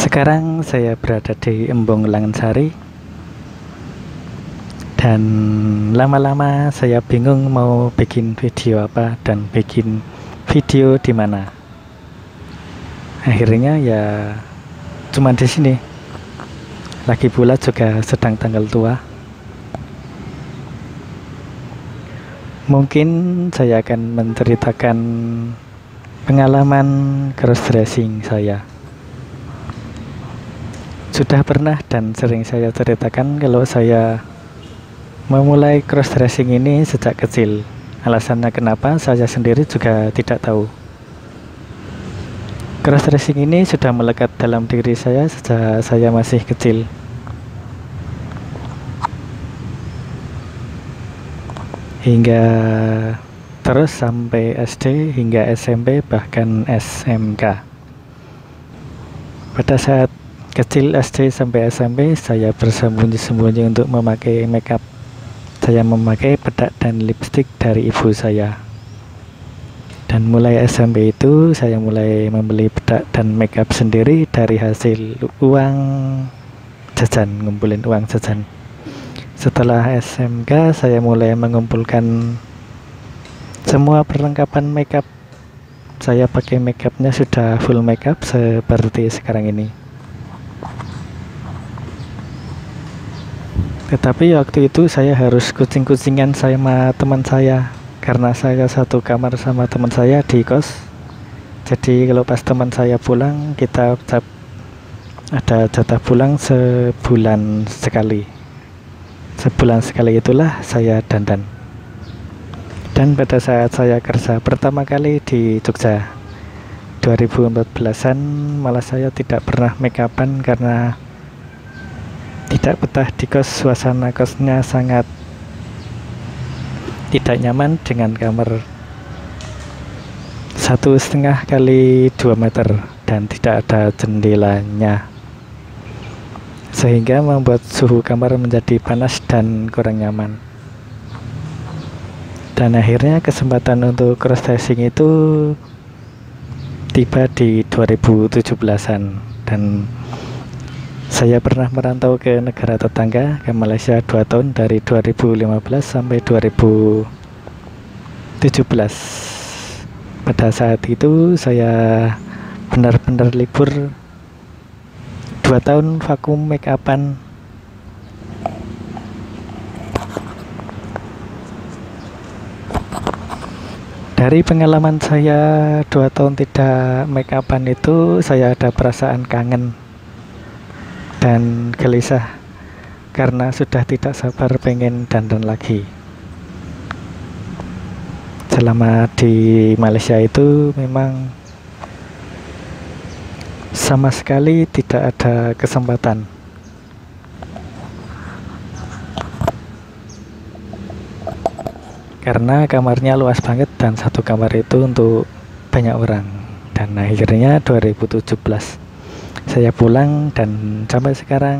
Sekarang saya berada di Embong Langansari dan lama-lama saya bingung mau bikin video apa dan bikin video di mana. Akhirnya ya cuma di sini. Lagi pula juga sedang tanggal tua. Mungkin saya akan menceritakan pengalaman cross dressing saya. Sudah pernah dan sering saya ceritakan kalau saya memulai cross dressing ini sejak kecil. Alasannya kenapa saya sendiri juga tidak tahu. Cross dressing ini sudah melekat dalam diri saya sejak saya masih kecil. Hingga terus sampai SD hingga SMP bahkan SMK. Pada saat kecil SD sampai SMP saya bersembunyi-sembunyi untuk memakai makeup. Saya memakai bedak dan lipstik dari ibu saya. Dan mulai SMP itu saya mulai membeli bedak dan makeup sendiri dari hasil uang jajan, ngumpulin uang jajan. Setelah SMK saya mulai mengumpulkan semua perlengkapan makeup. Saya pakai makeupnya sudah full makeup seperti sekarang ini. Tetapi waktu itu saya harus kucing-kucingan sama teman saya karena saya satu kamar sama teman saya di kos. Jadi kalau pas teman saya pulang kita ada jatah pulang sebulan sekali. Sebulan sekali itulah saya dandan. Dan pada saat saya kerja pertama kali di Jogja 2014an malah saya tidak pernah make upan karena tidak betah di kos. Suasana kosnya sangat tidak nyaman dengan kamar 1,5 kali 2 meter dan tidak ada jendelanya, sehingga membuat suhu kamar menjadi panas dan kurang nyaman. Dan akhirnya kesempatan untuk cross dressing itu tiba di 2017an dan saya pernah merantau ke negara tetangga, ke Malaysia 2 tahun dari 2015 sampai 2017. Pada saat itu saya benar-benar libur 2 tahun vakum make upan. Dari pengalaman saya 2 tahun tidak make upan itu, saya ada perasaan kangen dan gelisah karena sudah tidak sabar pengen dandan lagi. Selama di Malaysia itu memang sama sekali tidak ada kesempatan. Karena kamarnya luas banget dan satu kamar itu untuk banyak orang. Dan akhirnya 2017 saya pulang dan sampai sekarang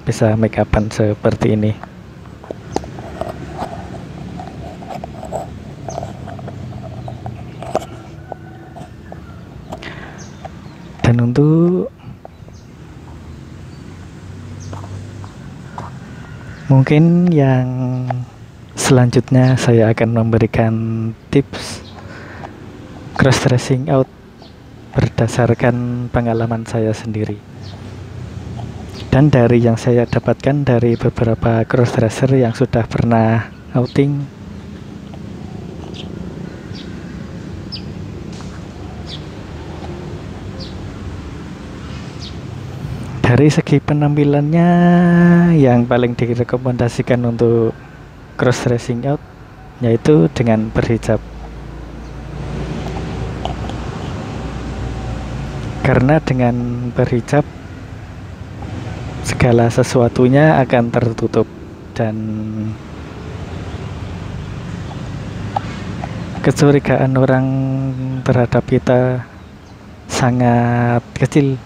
bisa make upan seperti ini. Dan untuk mungkin yang selanjutnya saya akan memberikan tips cross dressing out berdasarkan pengalaman saya sendiri dan dari yang saya dapatkan dari beberapa cross dresser yang sudah pernah outing. Dari segi penampilannya yang paling direkomendasikan untuk cross dressing out, yaitu dengan berhijab. Karena dengan berhijab segala sesuatunya akan tertutup dan kecurigaan orang terhadap kita sangat kecil.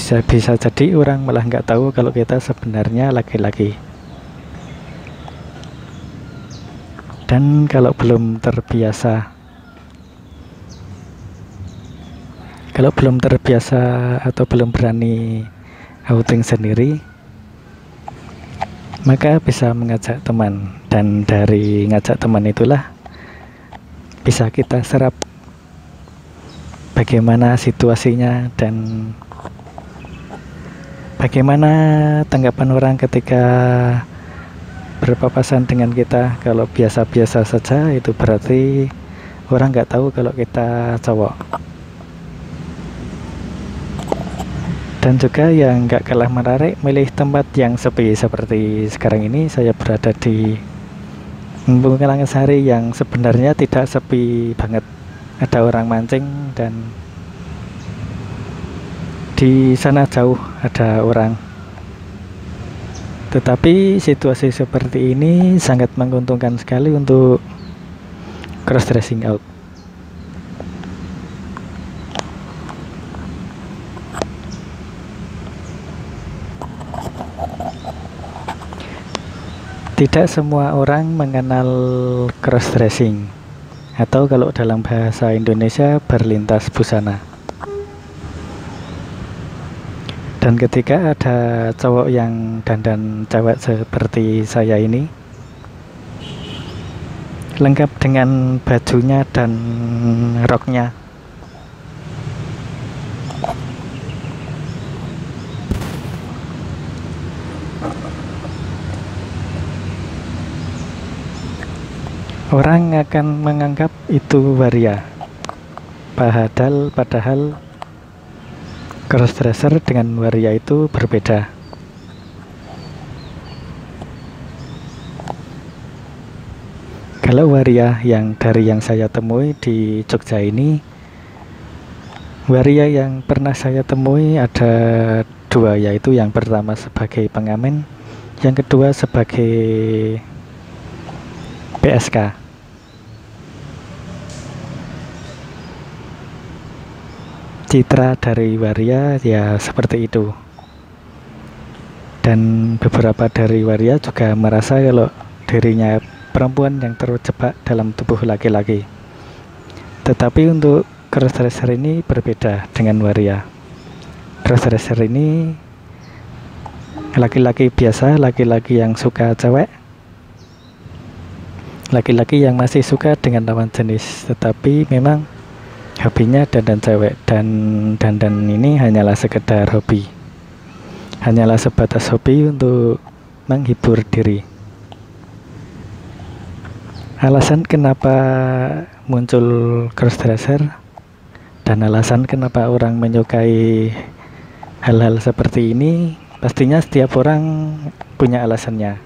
Bisa jadi orang malah nggak tahu kalau kita sebenarnya laki-laki. Dan kalau belum terbiasa atau belum berani outing sendiri, maka bisa mengajak teman, dan dari ngajak teman itulah bisa kita serap bagaimana situasinya dan bagaimana tanggapan orang ketika berpapasan dengan kita. Kalau biasa-biasa saja, itu berarti orang nggak tahu kalau kita cowok. Dan juga yang nggak kalah menarik, milih tempat yang sepi. Seperti sekarang ini saya berada di Bungalangasari yang sebenarnya tidak sepi banget. Ada orang mancing dan di sana jauh ada orang. Tetapi situasi seperti ini sangat menguntungkan sekali untuk cross dressing out. Tidak semua orang mengenal cross dressing, atau kalau dalam bahasa Indonesia berlintas busana. Dan ketika ada cowok yang dandan cewek seperti saya ini, lengkap dengan bajunya dan roknya, orang akan menganggap itu waria. Padahal crossdresser dengan waria itu berbeda. Kalau waria yang dari yang saya temui di Jogja ini, waria yang pernah saya temui ada dua, yaitu yang pertama sebagai pengamen, yang kedua sebagai PSK. Citra dari waria ya seperti itu. Dan beberapa dari waria juga merasa kalau dirinya perempuan yang terjebak dalam tubuh laki-laki. Tetapi untuk crossdresser ini berbeda dengan waria. Crossdresser ini laki-laki biasa, laki-laki yang suka cewek, laki-laki yang masih suka dengan lawan jenis, tetapi memang hobinya dandan cewek, dan dandan ini hanyalah sekedar hobi, hanyalah sebatas hobi untuk menghibur diri. Alasan kenapa muncul crossdresser dan alasan kenapa orang menyukai hal-hal seperti ini, pastinya setiap orang punya alasannya.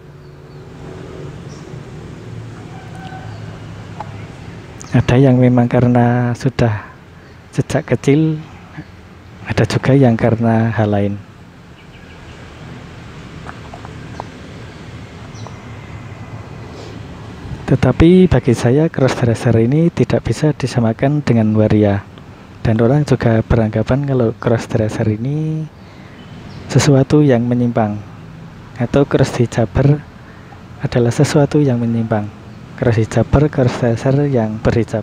Ada yang memang karena sudah sejak kecil, ada juga yang karena hal lain. Tetapi bagi saya crossdresser ini tidak bisa disamakan dengan waria. Dan orang juga beranggapan kalau crossdresser ini sesuatu yang menyimpang, atau cross hijaber adalah sesuatu yang menyimpang. Cross hijaber, crossdresser yang berhijab.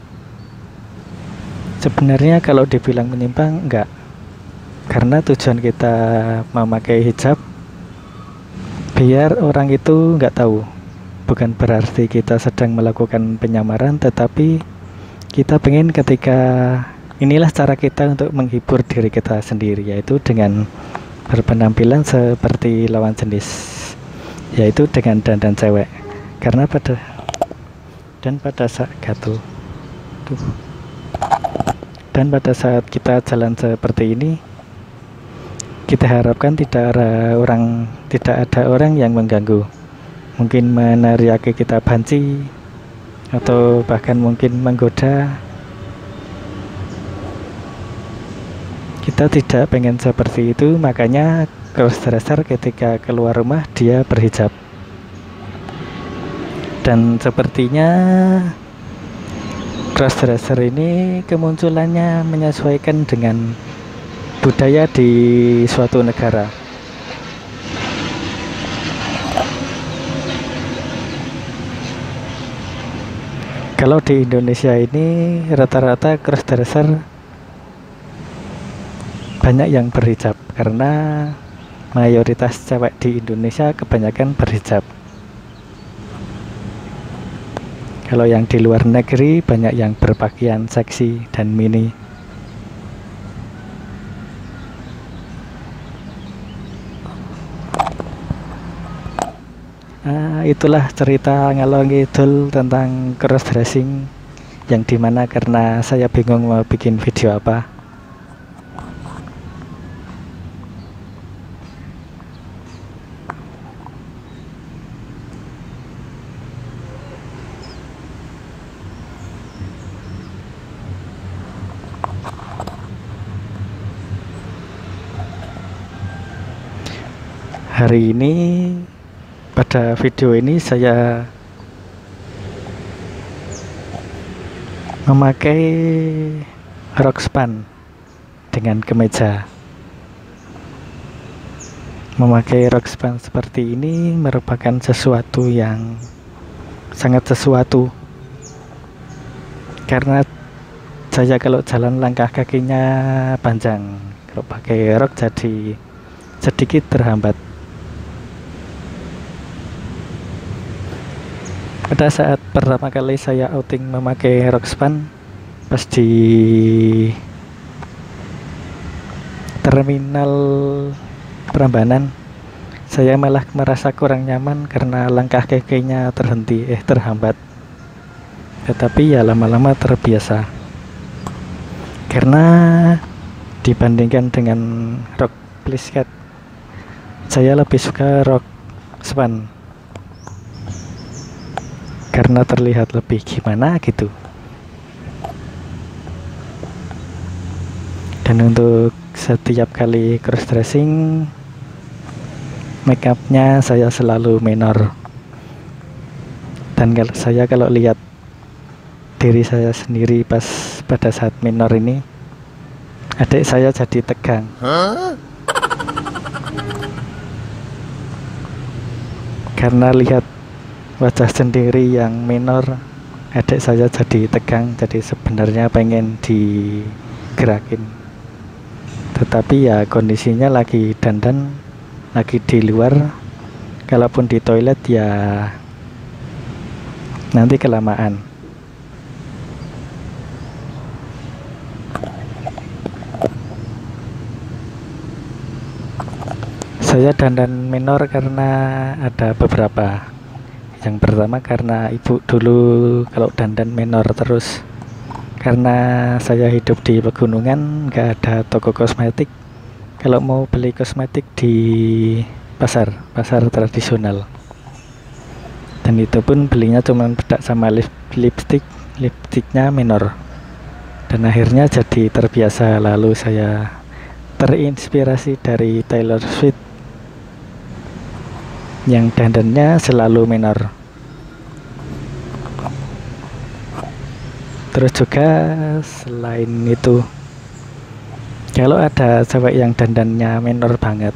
Sebenarnya kalau dibilang menyimpang, enggak. Karena tujuan kita memakai hijab biar orang itu enggak tahu. Bukan berarti kita sedang melakukan penyamaran, tetapi kita pengen ketika inilah cara kita untuk menghibur diri kita sendiri, yaitu dengan berpenampilan seperti lawan jenis, yaitu dengan dandan cewek. Karena pada saat gatel dan pada saat kita jalan seperti ini, Kita harapkan tidak ada orang yang mengganggu, mungkin meneriaki kita banci atau bahkan mungkin menggoda. Kita tidak pengen seperti itu, makanya crossdresser ketika keluar rumah dia berhijab. Dan sepertinya crossdresser ini kemunculannya menyesuaikan dengan budaya di suatu negara. Kalau di Indonesia ini rata-rata crossdresser banyak yang berhijab karena mayoritas cewek di Indonesia kebanyakan berhijab. Kalau yang di luar negeri banyak yang berpakaian seksi dan mini. Itulah cerita ngalor ngidul tentang crossdressing, yang dimana karena saya bingung mau bikin video apa. Hari ini pada video ini saya memakai rok span dengan kemeja. Memakai rok span seperti ini merupakan sesuatu yang sangat sesuatu, karena saya kalau jalan langkah kakinya panjang, kalau pakai rok jadi sedikit terhambat. Pada saat pertama kali saya outing memakai rok span, pas di terminal Prambanan, saya malah merasa kurang nyaman karena langkah kakinya terhambat. Tetapi ya lama-lama terbiasa, karena dibandingkan dengan rok plisket, saya lebih suka rok span karena terlihat lebih gimana gitu. Dan untuk setiap kali crossdressing, makeupnya saya selalu menor. Dan kalau lihat diri saya sendiri pada saat menor ini, adik saya jadi tegang. Karena lihat wajah sendiri yang menor, adik saya jadi tegang, jadi sebenarnya pengen digerakin. Tetapi ya kondisinya lagi dandan, lagi di luar. Kalaupun di toilet ya nanti kelamaan. Saya dandan menor karena ada beberapa. Yang pertama karena ibu dulu kalau dandan menor terus, karena saya hidup di pegunungan, nggak ada toko kosmetik. Kalau mau beli kosmetik di pasar tradisional, dan itu pun belinya cuma bedak sama lipstiknya menor. Dan akhirnya jadi terbiasa, lalu saya terinspirasi dari Taylor Swift yang dandannya selalu menor. Terus juga selain itu, kalau ada cewek yang dandannya menor banget,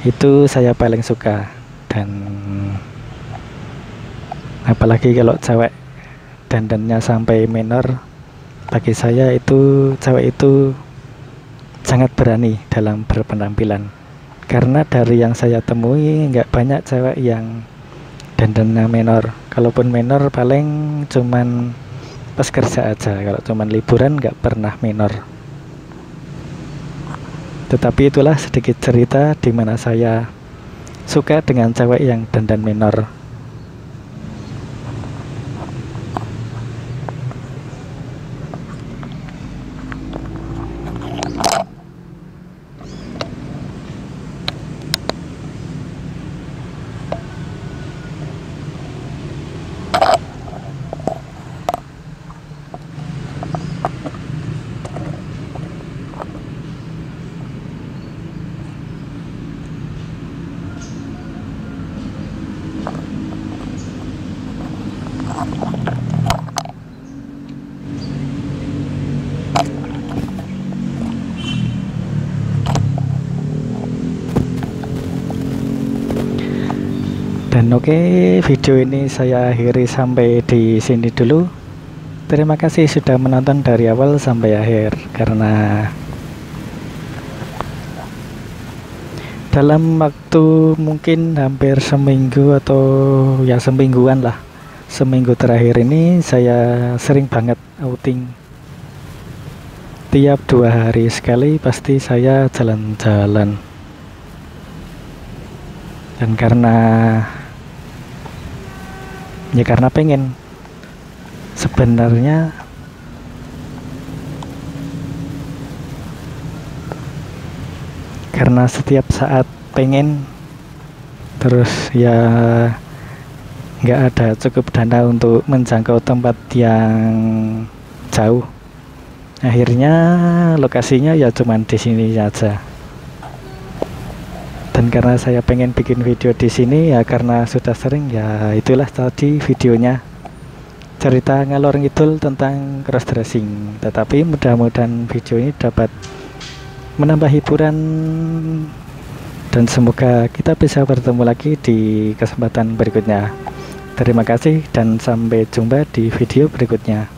itu saya paling suka. Dan apalagi kalau cewek dandannya sampai menor, bagi saya itu cewek itu sangat berani dalam berpenampilan. Karena dari yang saya temui nggak banyak cewek yang dandannya menor. Kalaupun menor paling cuman pas kerja aja, kalau cuman liburan nggak pernah menor. Tetapi itulah sedikit cerita di mana saya suka dengan cewek yang dandan menor. Dan oke, video ini saya akhiri sampai di sini dulu. Terima kasih sudah menonton dari awal sampai akhir, karena dalam waktu mungkin hampir seminggu atau ya semingguan lah, seminggu terakhir ini saya sering banget outing. Tiap 2 hari sekali pasti saya jalan-jalan. Dan karena pengen, sebenarnya karena setiap saat pengen, terus ya nggak ada cukup dana untuk menjangkau tempat yang jauh, akhirnya lokasinya ya cuman di sini saja. Dan karena saya pengen bikin video di sini ya karena sudah sering, ya itulah tadi videonya, cerita ngalor ngidul tentang cross dressing. Tetapi mudah-mudahan video ini dapat menambah hiburan, dan semoga kita bisa bertemu lagi di kesempatan berikutnya. Terima kasih dan sampai jumpa di video berikutnya.